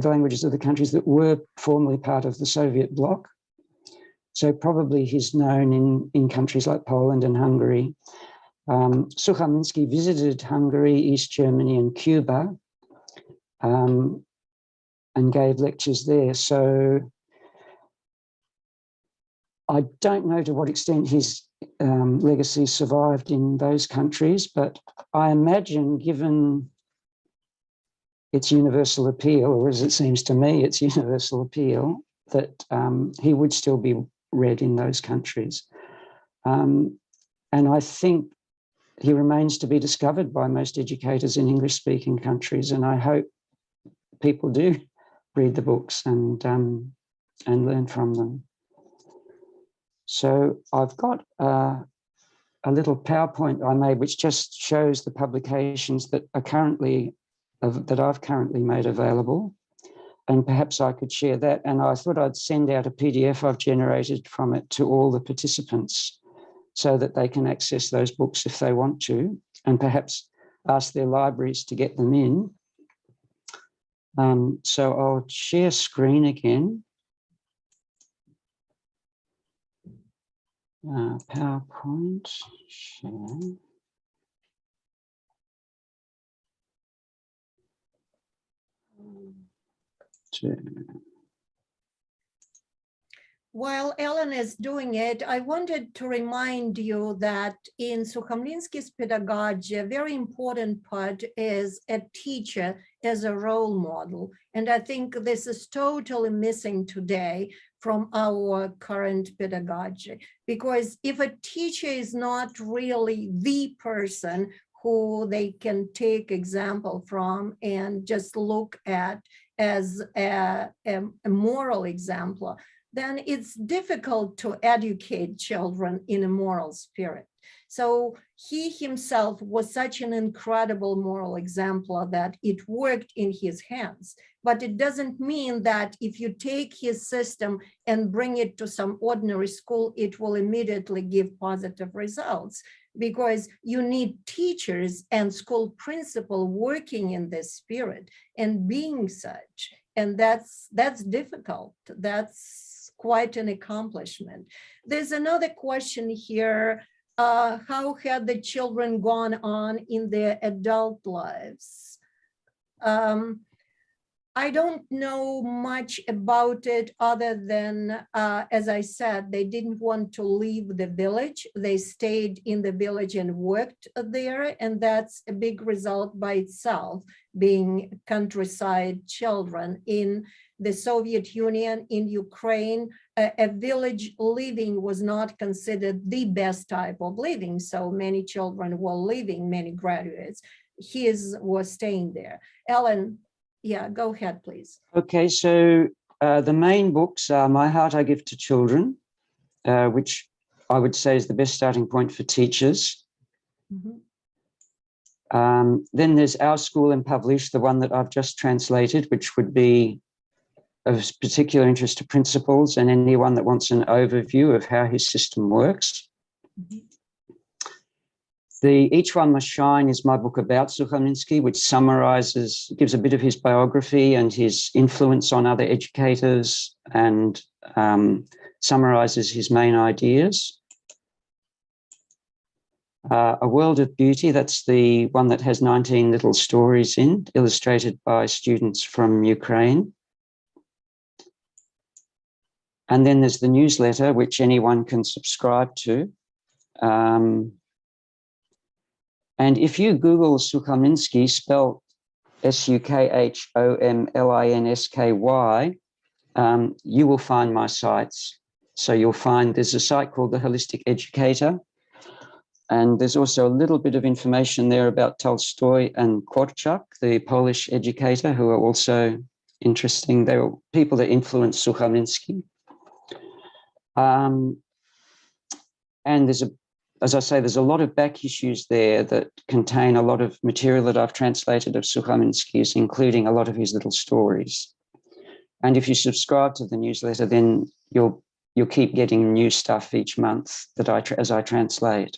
languages of the countries that were formerly part of the Soviet bloc. So probably he's known in countries like Poland and Hungary. Sukhomlinski visited Hungary, East Germany, and Cuba, and gave lectures there. So I don't know to what extent his legacy survived in those countries, but I imagine, given its universal appeal, or as it seems to me, its universal appeal, that he would still be read in those countries. And I think he remains to be discovered by most educators in English-speaking countries, and I hope people do read the books and learn from them. So I've got a little PowerPoint I made, which just shows the publications that are that I've currently made available, and perhaps I could share that. And I thought I'd send out a PDF I've generated from it to all the participants so that they can access those books if they want to, and perhaps ask their libraries to get them in. So I'll share screen again. PowerPoint, share. While Ellen is doing it, I wanted to remind you that in Sukhomlinski's Pedagogia, a very important part is a teacher as a role model. And I think this is totally missing today from our current pedagogy. Because if a teacher is not really the person who they can take example from and just look at as a moral example, then it's difficult to educate children in a moral spirit. So he himself was such an incredible moral example that it worked in his hands. But it doesn't mean that if you take his system and bring it to some ordinary school, it will immediately give positive results, because you need teachers and school principal working in this spirit and being such. And that's difficult. That's quite an accomplishment. There's another question here. How had the children gone on in their adult lives? I don't know much about it other than, as I said, they didn't want to leave the village. They stayed in the village and worked there. And that's a big result by itself, being countryside children. In the Soviet Union, in Ukraine, a village living was not considered the best type of living. So many children were leaving, many graduates. His was staying there. Ellen, yeah, go ahead, please. Okay, so the main books are My Heart I Give to Children, which I would say is the best starting point for teachers. Mm-hmm. Then there's Our School in Publish, the one that I've just translated, which would be of particular interest to principals and anyone that wants an overview of how his system works. Mm-hmm. Each One Must Shine is my book about Sukhomlinski, which summarizes, gives a bit of his biography and his influence on other educators, and summarizes his main ideas. A World of Beauty, that's the one that has 19 little stories in, illustrated by students from Ukraine. And then there's the newsletter, which anyone can subscribe to. And if you Google Sukhomlinski, spelled Sukhomlinski, you will find my sites. So you'll find there's a site called The Holistic Educator. And there's also a little bit of information there about Tolstoy and Korczak, the Polish educator, who are also interesting. They were people that influenced Sukhomlinski. And as I say, there's a lot of back issues there that contain a lot of material that I've translated of Sukhomlinski's, including a lot of his little stories. And if you subscribe to the newsletter, then you'll keep getting new stuff each month that as I translate.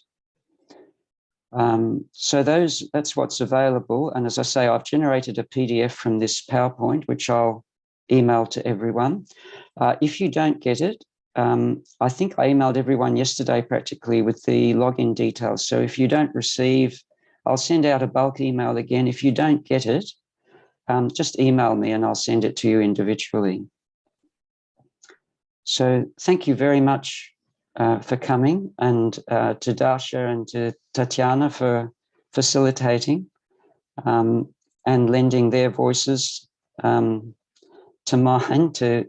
So that's what's available. And as I say, I've generated a PDF from this PowerPoint, which I'll email to everyone. If you don't get it, I think I emailed everyone yesterday practically with the login details. So if you don't receive, I'll send out a bulk email again. If you don't get it, just email me and I'll send it to you individually. So thank you very much for coming, and to Dasha and to Tatiana for facilitating and lending their voices to mine to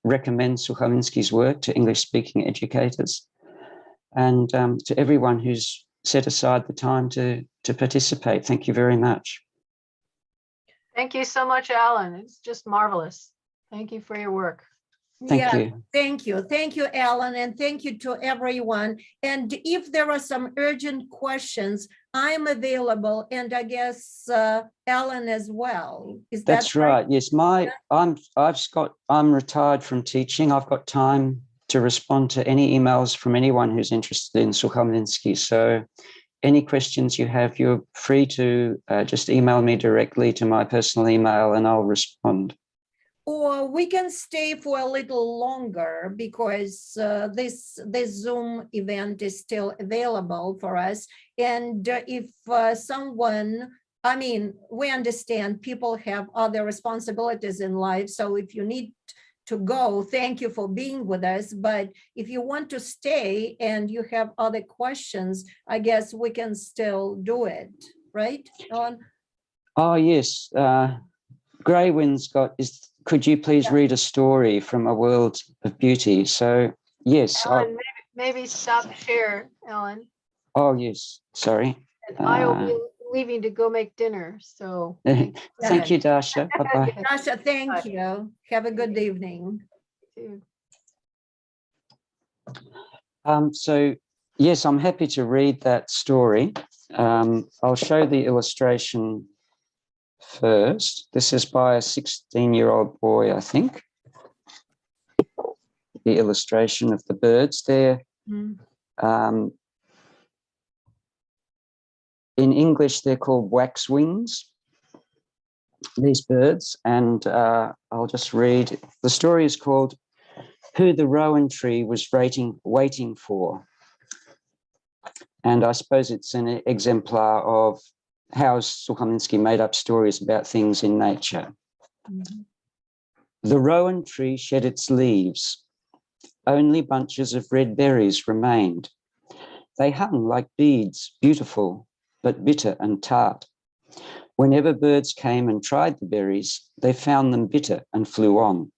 recommend Sukhomlinski's work to English-speaking educators, and to everyone who's set aside the time to participate. Thank you very much. Thank you so much, Alan. It's just marvelous. Thank you for your work. Thank you. Thank you. Thank you, Alan, and thank you to everyone. And if there are some urgent questions, I'm available, and I guess Alan as well. Is that That's right? Yes, I'm retired from teaching. I've got time to respond to any emails from anyone who's interested in Sukhomlinski. So any questions you have, you're free to just email me directly to my personal email and I'll respond. Or we can stay for a little longer, because this Zoom event is still available for us. And if someone, I mean, we understand people have other responsibilities in life. So if you need to go, thank you for being with us. But if you want to stay and you have other questions, I guess we can still do it, right, Ellen? Oh, yes. Graywin's could you please read a story from a world of beauty? So, yes. Ellen, maybe stop share, Ellen. Oh, yes. Sorry. And I will be leaving to go make dinner. So Thank you, Dasha. Bye-bye. Dasha, thank Bye. you. Have a good evening. So, yes, I'm happy to read that story. I'll show the illustration first. This is by a 16-year-old boy, I think. The illustration of the birds there. In English, they're called waxwings, these birds. And I'll just read. The story is called Who the Rowan Tree Was Waiting For. And I suppose it's an exemplar of how Sukhomlinski made up stories about things in nature. The rowan tree shed its leaves. Only bunches of red berries remained. They hung like beads, beautiful, but bitter and tart. Whenever birds came and tried the berries, they found them bitter and flew on.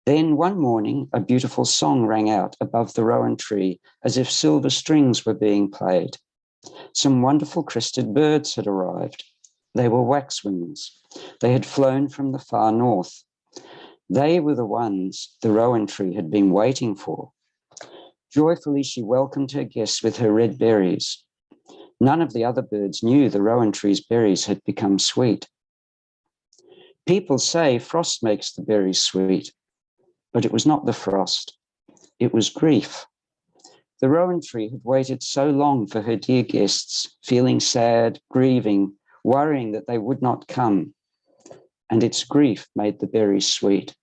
Then one morning, a beautiful song rang out above the rowan tree as if silver strings were being played. Some wonderful crested birds had arrived. They were waxwings. They had flown from the far north. They were the ones the rowan tree had been waiting for. Joyfully, she welcomed her guests with her red berries. None of the other birds knew the rowan tree's berries had become sweet. People say frost makes the berries sweet, but it was not the frost. It was grief. The rowan tree had waited so long for her dear guests, feeling sad, grieving, worrying that they would not come, and its grief made the berries sweet.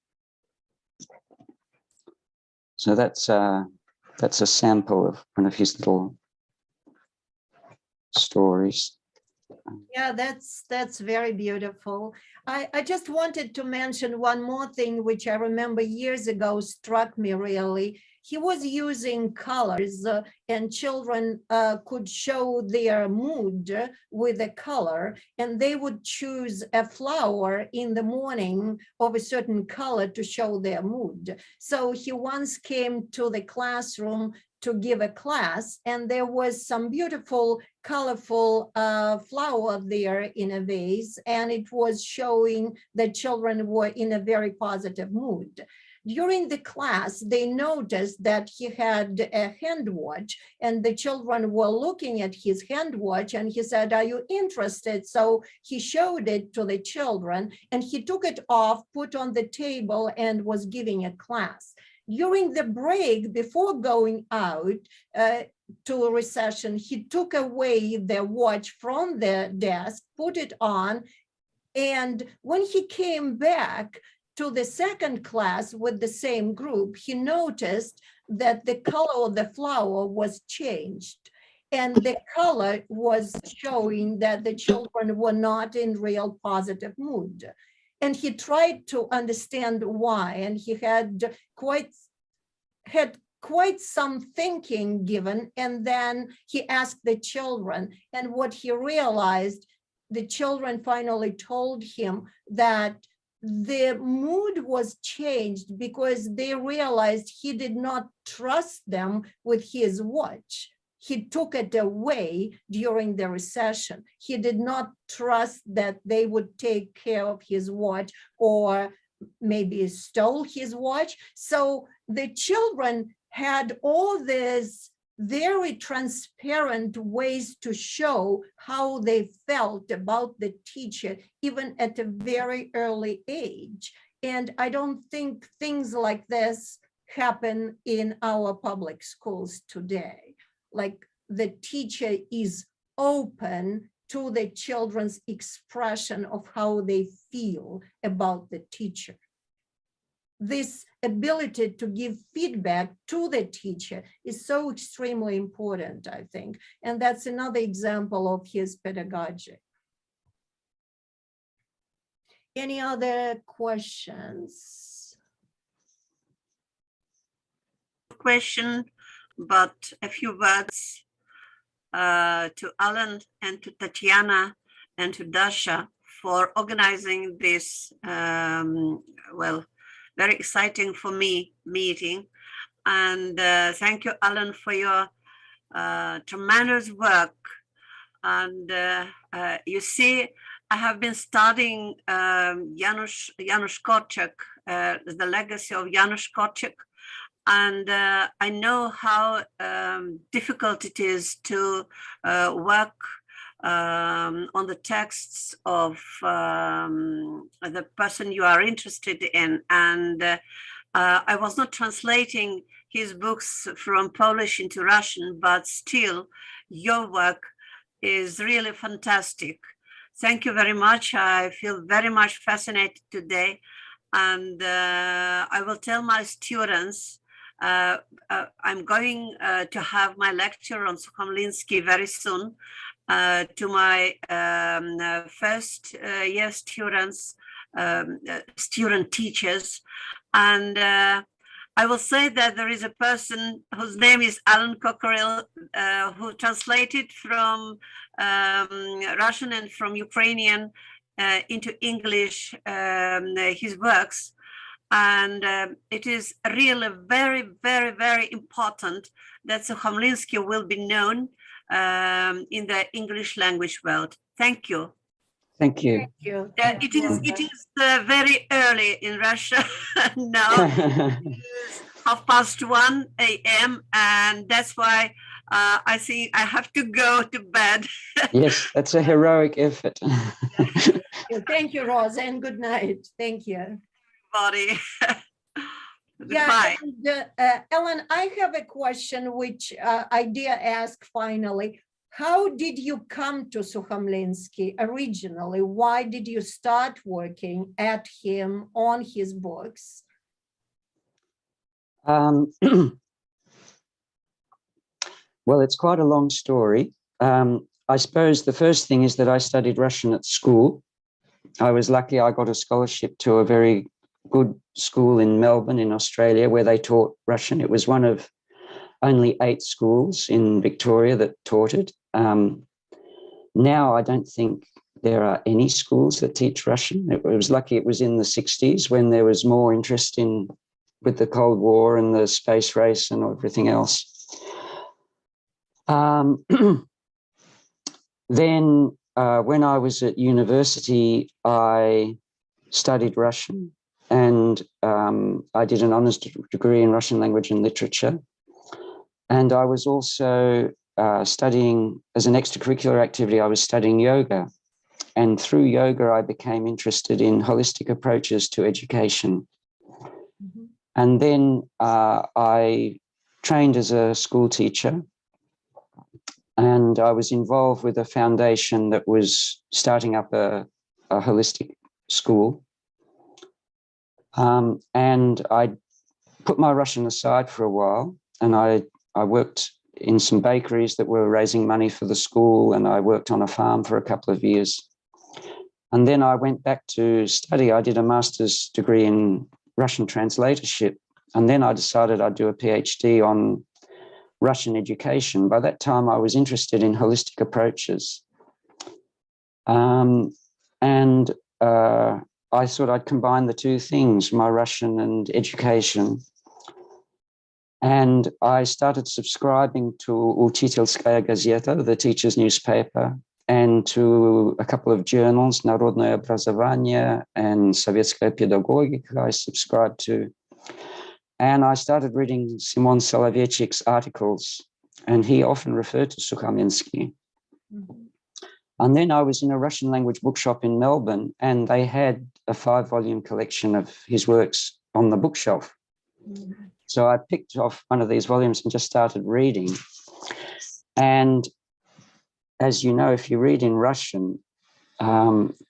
So that's a sample of one of his little stories. Yeah, that's very beautiful. I just wanted to mention one more thing, which I remember years ago struck me really. He was using colors and children could show their mood with a color, and they would choose a flower in the morning of a certain color to show their mood. So he once came to the classroom to give a class, and there was some beautiful, colorful flower there in a vase, and it was showing that children were in a very positive mood. During the class, they noticed that he had a hand watch, and the children were looking at his hand watch, and he said, "Are you interested?" So he showed it to the children, and he took it off, put on the table, and was giving a class. During the break, before going out to a recession, he took away the watch from the desk, put it on, and when he came back to the second class with the same group, he noticed that the color of the flower was changed. And the color was showing that the children were not in real positive mood. And he tried to understand why, and he had quite some thinking given, and then he asked the children, and what he realized, the children finally told him that the mood was changed because they realized he did not trust them with his watch. He took it away during the recession. He did not trust that they would take care of his watch, or maybe stole his watch. So the children had all these very transparent ways to show how they felt about the teacher, even at a very early age. And I don't think things like this happen in our public schools today. Like the teacher is open to the children's expression of how they feel about the teacher. This ability to give feedback to the teacher is so extremely important, I think. And that's another example of his pedagogy. Any other questions? Question, but a few words to Alan and to Tatiana and to Dasha for organizing this, well, very exciting for me meeting. And thank you, Alan, for your tremendous work. And you see, I have been studying Janusz Korczak, the legacy of Janusz Korczak, and I know how difficult it is to work on the texts of the person you are interested in. And I was not translating his books from Polish into Russian, but still your work is really fantastic. Thank you very much. I feel very much fascinated today. And I will tell my students, I'm going to have my lecture on Sukhomlinski very soon to my first year students, student teachers. And I will say that there is a person whose name is Alan Cockerill, who translated from Russian and from Ukrainian into English his works. And it is really very, very, very important that Sukhomlinski will be known in the English language world. Thank you. Thank you. Thank you. It is very early in Russia now. It is 1:30 a.m. and that's why I think I have to go to bed. Yes, that's a heroic effort. Thank you, Rosa, and good night. Thank you. Body. Yeah, and, Ellen, I have a question which I dare ask finally. How did you come to Sukhomlinski originally? Why did you start working at him on his books? Well, it's quite a long story. I suppose the first thing is that I studied Russian at school. I was lucky I got a scholarship to a very good school in Melbourne in Australia where they taught Russian. It was one of only 8 schools in Victoria that taught it. Now I don't think there are any schools that teach Russian. It was lucky it was in the 60s when there was more interest in with the Cold War and the space race and everything else. Then when I was at university, I studied Russian and I did an honours degree in Russian language and literature. And I was also studying, as an extracurricular activity, I was studying yoga. And through yoga, I became interested in holistic approaches to education. Mm-hmm. And then I trained as a school teacher. And I was involved with a foundation that was starting up a holistic school. And I put my Russian aside for a while, and I worked in some bakeries that were raising money for the school, and I worked on a farm for a couple of years. And then I went back to study. I did a master's degree in Russian translatorship, and then I decided I'd do a PhD on Russian education. By that time, I was interested in holistic approaches. And I thought I'd combine the two things, my Russian and education. And I started subscribing to Учительская газета, the teacher's newspaper, and to a couple of journals, Народное образование and Советская Pedagogia I subscribed to. And I started reading Simon Soloveitchik's articles, and he often referred to Sukhomlinski. Mm-hmm. And then I was in a Russian language bookshop in Melbourne, and they had a 5-volume collection of his works on the bookshelf. Mm-hmm. So I picked off one of these volumes and just started reading. And as you know, if you read in Russian,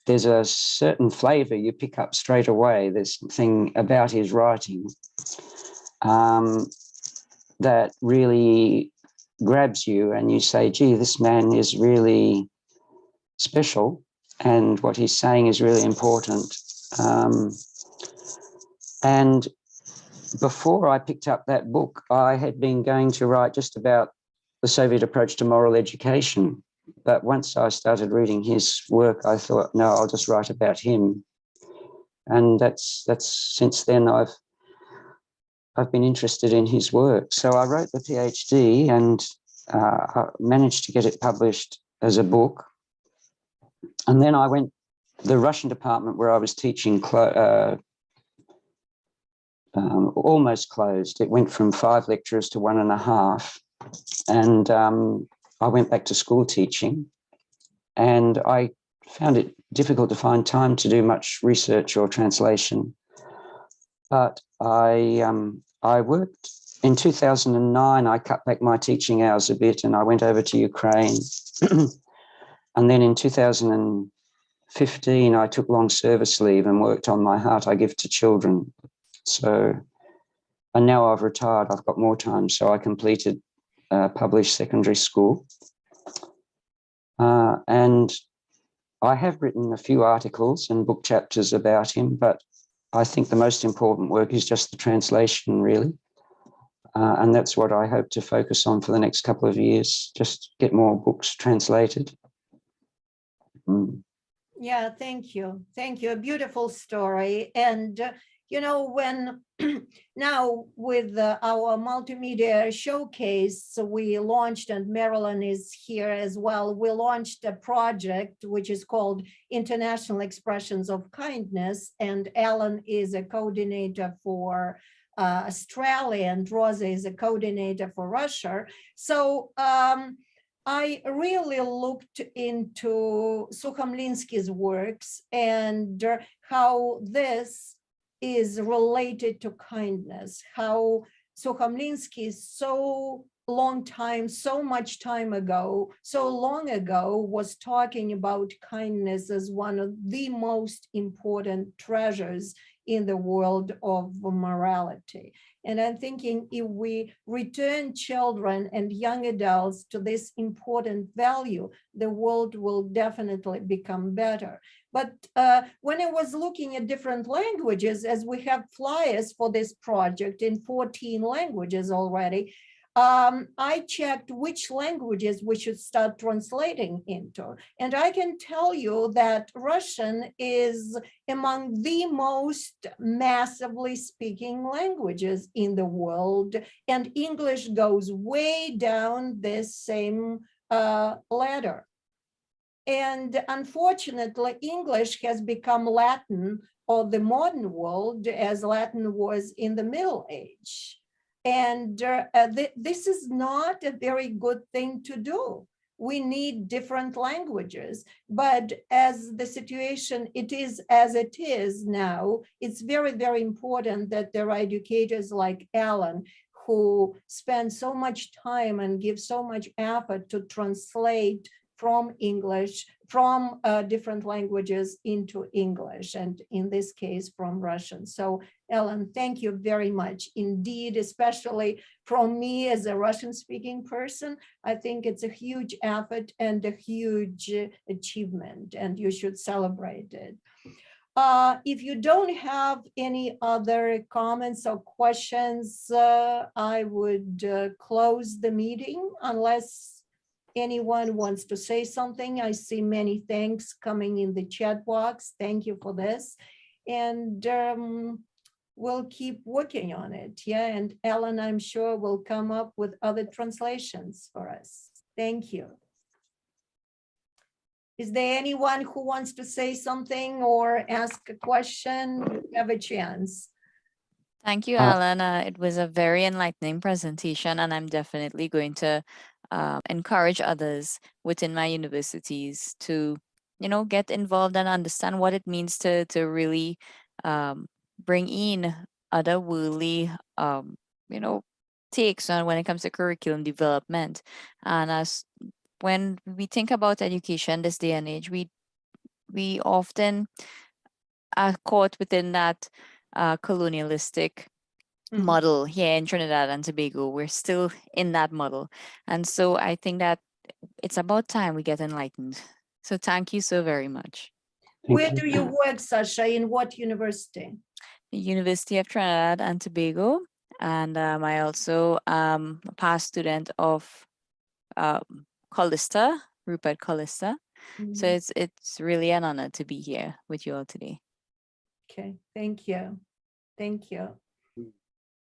there's a certain flavor you pick up straight away. There's something about his writing that really grabs you, and you say, gee, this man is really special, and what he's saying is really important. And before I picked up that book, I had been going to write just about the Soviet approach to moral education. But once I started reading his work, I thought, no, I'll just write about him. And that's since then I've been interested in his work. So I wrote the PhD and I managed to get it published as a book. And then I went, the Russian department where I was teaching almost closed. It went from 5 lecturers to 1.5. And I went back to school teaching, and I found it difficult to find time to do much research or translation. But I worked in 2009. I cut back my teaching hours a bit, and I went over to Ukraine. And then in 2015, I took long service leave and worked on My Heart I Give to Children. So, and now I've retired, I've got more time. So I completed published secondary school. And I have written a few articles and book chapters about him, but I think the most important work is just the translation, really. And that's what I hope to focus on for the next couple of years, just get more books translated. Yeah, thank you. Thank you. A beautiful story. And, you know, when now with our multimedia showcase, we launched, and Marilyn is here as well, we launched a project which is called International Expressions of Kindness. And Alan is a coordinator for Australia, and Rosa is a coordinator for Russia. So I really looked into Sukhomlinski's works and how this is related to kindness, how Sukhomlinski so much time ago, so long ago, was talking about kindness as one of the most important treasures in the world of morality. And I'm thinking if we return children and young adults to this important value, the world will definitely become better. But when I was looking at different languages, as we have flyers for this project in 14 languages already, I checked which languages we should start translating into. And I can tell you that Russian is among the most massively speaking languages in the world, and English goes way down this same ladder. And unfortunately, English has become Latin of the modern world, as Latin was in the Middle Age. And this is not a very good thing to do. We need different languages, but as the situation it is as it is now, it's very, very important that there are educators like Alan who spend so much time and give so much effort to translate from English, from different languages into English, and in this case from Russian. So Ellen, thank you very much indeed, especially from me as a Russian speaking person. I think it's a huge effort and a huge achievement, and you should celebrate it. If you don't have any other comments or questions, I would close the meeting unless anyone wants to say something. I see many thanks coming in the chat box. Thank you for this. And we'll keep working on it. Yeah, and Ellen, I'm sure, will come up with other translations for us. Thank you. Is there anyone who wants to say something or ask a question? You have a chance. Thank you, Alan. It was a very enlightening presentation, and I'm definitely going to encourage others within my universities to, you know, get involved and understand what it means to really bring in other worldly, you know, takes on when it comes to curriculum development. And as when we think about education this day and age, we often are caught within that colonialistic model here in Trinidad and Tobago. We're still in that model. And so I think that it's about time we get enlightened. So thank you so very much. Where do you work, Sasha? In what university? The University of Trinidad and Tobago. And I also am a past student of Colista Rupert Collister. So it's really an honor to be here with you all today. Okay, thank you. Thank you.